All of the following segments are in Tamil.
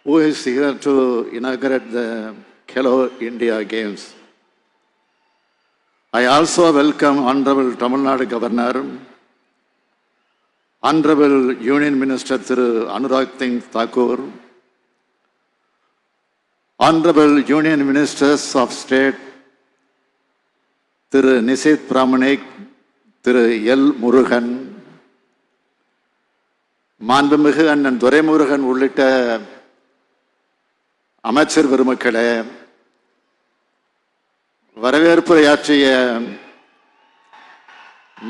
who is here to inaugurate the Khelo India Games. I also welcome Honorable Tamil Nadu Governor, Honorable Union Minister Thiru Anurag Singh Thakur, Honorable Union Ministers of State Thiru Nisith Pramanik, Thiru L. Murugan, மாண்புமிகு அண்ணன் துரைமுருகன் உள்ளிட்ட அமைச்சர் பெருமக்களே, வரவேற்புரையாற்றிய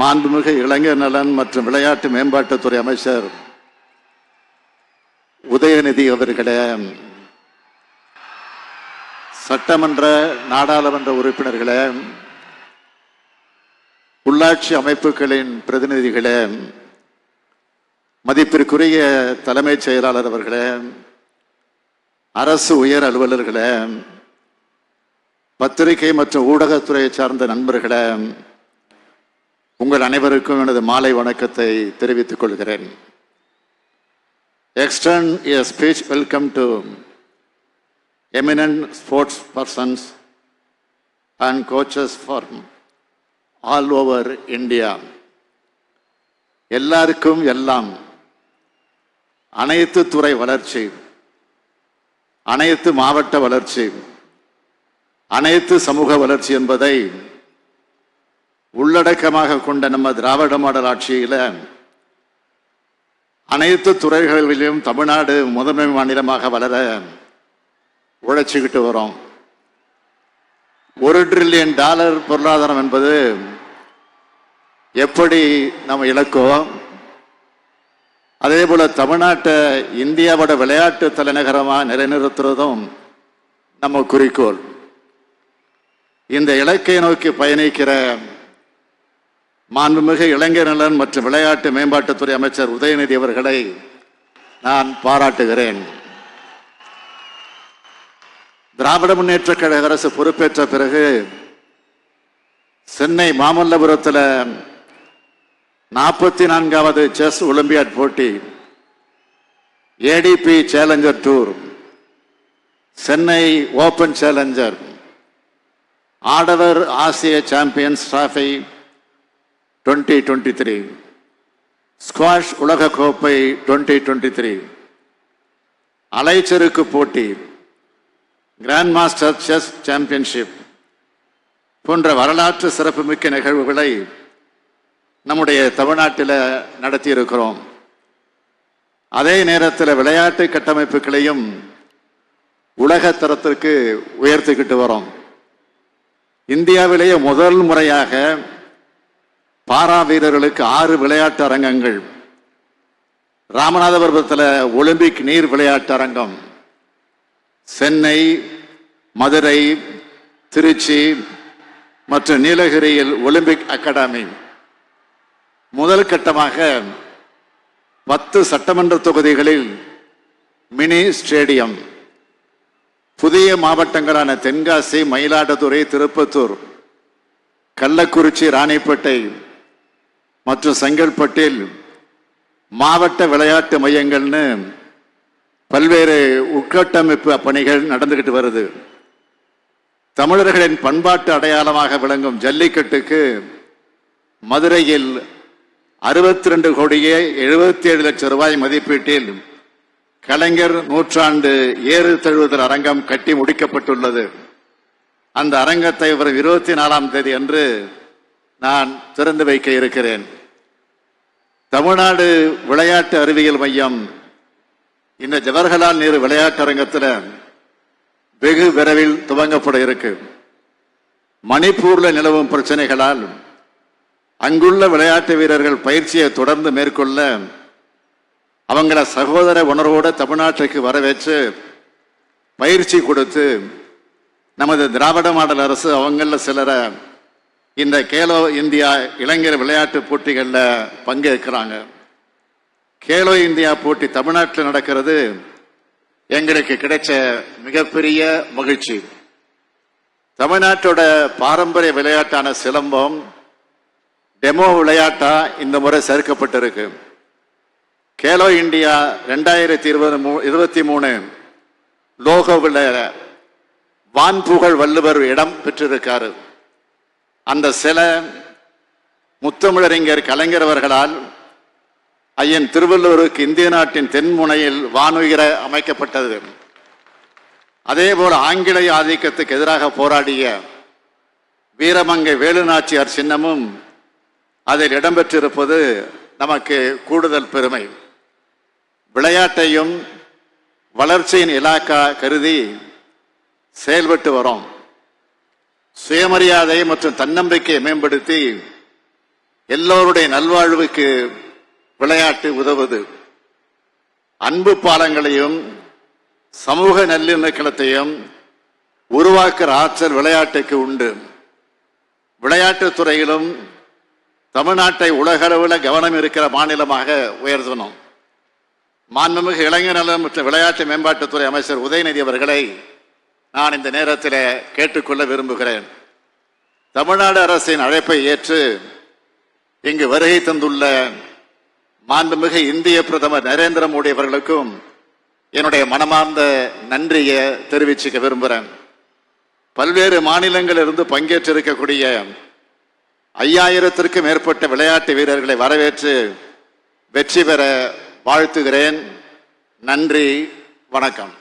மாண்புமிகு இளைஞர் நலன் மற்றும் விளையாட்டு மேம்பாட்டுத்துறை அமைச்சர் உதயநிதி அவர்களே, சட்டமன்ற நாடாளுமன்ற உறுப்பினர்களே, உள்ளாட்சி அமைப்புகளின் பிரதிநிதிகளே, மதிப்பிற்குரிய தலைமைச் செயலாளர் அவர்களே, அரசு உயர் அலுவலர்களே, பத்திரிகை மற்றும் ஊடகத்துறையை சார்ந்த நண்பர்களே, உங்கள் அனைவருக்கும் எனது மாலை வணக்கத்தை தெரிவித்துக் கொள்கிறேன். Extend a speech welcome to eminent sports persons and coaches from all over India. எல்லாருக்கும் எல்லாம், அனைத்து துறை வளர்ச்சி, அனைத்து மாவட்ட வளர்ச்சி, அனைத்து சமூக வளர்ச்சி என்பதை உள்ளடக்கமாக கொண்ட நம்ம திராவிட மாடல் ஆட்சியில அனைத்து துறைகளிலும் தமிழ்நாடு முதன்மை மாநிலமாக வளர உழைச்சிக்கிட்டு வரோம். $1 டிரில்லியன் பொருளாதாரம் என்பது எப்படி நம்ம இலக்கோம், அதே போல தமிழ்நாட்டை இந்தியாவோட விளையாட்டு தலைநகரமாக நிலைநிறுத்துறதும் நம்ம குறிக்கோள். இந்த இலக்கை நோக்கி பயணிக்கிற மாண்புமிகு இளைஞர் நலன் மற்றும் விளையாட்டு மேம்பாட்டுத்துறை அமைச்சர் உதயநிதி அவர்களை நான் பாராட்டுகிறேன். திராவிட முன்னேற்ற கழக அரசு பொறுப்பேற்ற பிறகு சென்னை மாமல்லபுரத்தில் 44வது செஸ் ஒலிம்பியாட் போட்டி, ATP challenger tour, Chennai open challenger, ஆடவர் ஆசிய சாம்பியன்ஸ் டிராஃபி 2023, ஸ்குவாஷ் உலக கோப்பை 2023, அலைச்சறுக்கு போட்டி, கிராண்ட் மாஸ்டர் செஸ் சாம்பியன்ஷிப் போன்ற வரலாற்று சிறப்புமிக்க நிகழ்வுகளை நம்முடைய தமிழ்நாட்டில் நடத்தி இருக்கிறோம். அதே நேரத்தில் விளையாட்டு கட்டமைப்புகளையும் உலக தரத்திற்கு உயர்த்திக்கிட்டு வரோம். இந்தியாவிலேயே முதல் முறையாக பாரா வீரர்களுக்கு 6 விளையாட்டு அரங்கங்கள், ராமநாதபுரத்தில் ஒலிம்பிக் நீர் விளையாட்டு அரங்கம், சென்னை, மதுரை, திருச்சி மற்றும் நீலகிரியில் ஒலிம்பிக் அகாடமி, முதல் கட்டமாக 10 சட்டமன்ற தொகுதிகளில் மினி ஸ்டேடியம், புதிய மாவட்டங்களான தென்காசி, மயிலாடுதுறை, திருப்பத்தூர், கள்ளக்குறிச்சி, ராணிப்பேட்டை மற்றும் செங்கல்பட்டில் மாவட்ட விளையாட்டு மையங்கள்னு பல்வேறு உட்கட்டமைப்பு பணிகள் நடந்துகிட்டு வருது. தமிழர்களின் பண்பாட்டு அடையாளமாக விளங்கும் ஜல்லிக்கட்டுக்கு மதுரையில் 62 கோடியே 77 லட்சம் ரூபாய் மதிப்பீட்டில் கலைஞர் நூற்றாண்டு ஏறு தழுவுதல் அரங்கம் கட்டி முடிக்கப்பட்டுள்ளது. அந்த அரங்கத்தை வரும் 24ஆம் தேதி அன்று நான் திறந்து வைக்க இருக்கிறேன். தமிழ்நாடு விளையாட்டு அறிவியல் மையம் இந்த ஜவஹர்லால் நேரு விளையாட்டு அரங்கத்தில் வெகு விரைவில் துவங்கப்பட இருக்கு. மணிப்பூர்ல நிலவும் பிரச்சனைகளால் அங்குள்ள விளையாட்டு வீரர்கள் பயிற்சியை தொடர்ந்து மேற்கொள்ள அவங்கள சகோதர உணர்வோடு தமிழ்நாட்டுக்கு வரவேற்று பயிற்சி கொடுத்து நமது திராவிட மாடல் அரசு அவங்கள சிலரை இந்த கேலோ இந்தியா இளைஞர் விளையாட்டு போட்டிகளில் பங்கேற்கிறாங்க. கேலோ இந்தியா போட்டி தமிழ்நாட்டில் நடக்கிறது எங்களுக்கு கிடைச்ச மிகப்பெரிய மகிழ்ச்சி. தமிழ்நாட்டோட பாரம்பரிய விளையாட்டான சிலம்பம் டெமோ விளையாட்டா இந்த முறை சேர்க்கப்பட்டிருக்கு. கேலோ இந்தியா 2023 லோகோவில் வான்புகழ் வள்ளுவர் இடம் பெற்றிருக்காரு. அந்த சிலை முத்தமிழறிஞர் கலைஞர் அவர்களால் ஐயன் திருவள்ளுவருக்கு இந்திய நாட்டின் தென்முனையில் வானுயர அமைக்கப்பட்டது. அதேபோல் ஆங்கிலேய ஆதிக்கத்துக்கு எதிராக போராடிய வீரமங்கை வேலுநாச்சியார் சின்னமும் அதில் இடம்பெற்றிருப்பது நமக்கு கூடுதல் பெருமை. விளையாட்டையும் வளர்ச்சியின் இலாக்கா கருதி செயல்பட்டு வரோம். சுயமரியாதை மற்றும் தன்னம்பிக்கையை மேம்படுத்தி எல்லோருடைய நல்வாழ்வுக்கு விளையாட்டு உதவுது. அன்பு பாலங்களையும் சமூக நல்லிணக்கத்தையும் உருவாக்குற ஆற்றல் விளையாட்டுக்கு உண்டு. விளையாட்டுத் துறையிலும் தமிழ்நாட்டை உலகளவில் கவனம் இருக்கிற மாநிலமாக உயர்த்தணும். மாண்புமிகு இளைஞர் நலன் மற்றும் விளையாட்டு மேம்பாட்டுத்துறை அமைச்சர் உதயநிதி அவர்களை நான் இந்த நேரத்தில் கேட்டுக்கொள்ள விரும்புகிறேன். தமிழ்நாடு அரசின் அழைப்பை ஏற்று இங்கு வருகை தந்துள்ள மாண்புமிகு இந்திய பிரதமர் நரேந்திர மோடி அவர்களுக்கும் என்னுடைய மனமார்ந்த நன்றியை தெரிவிச்சுக்க விரும்புகிறேன். பல்வேறு மாநிலங்களிலிருந்து பங்கேற்றிருக்கக்கூடிய 5000த்திற்கும் மேற்பட்ட விளையாட்டு வீரர்களை வரவேற்று வெற்றி பெற வாழ்த்துகிறேன். நன்றி, வணக்கம்.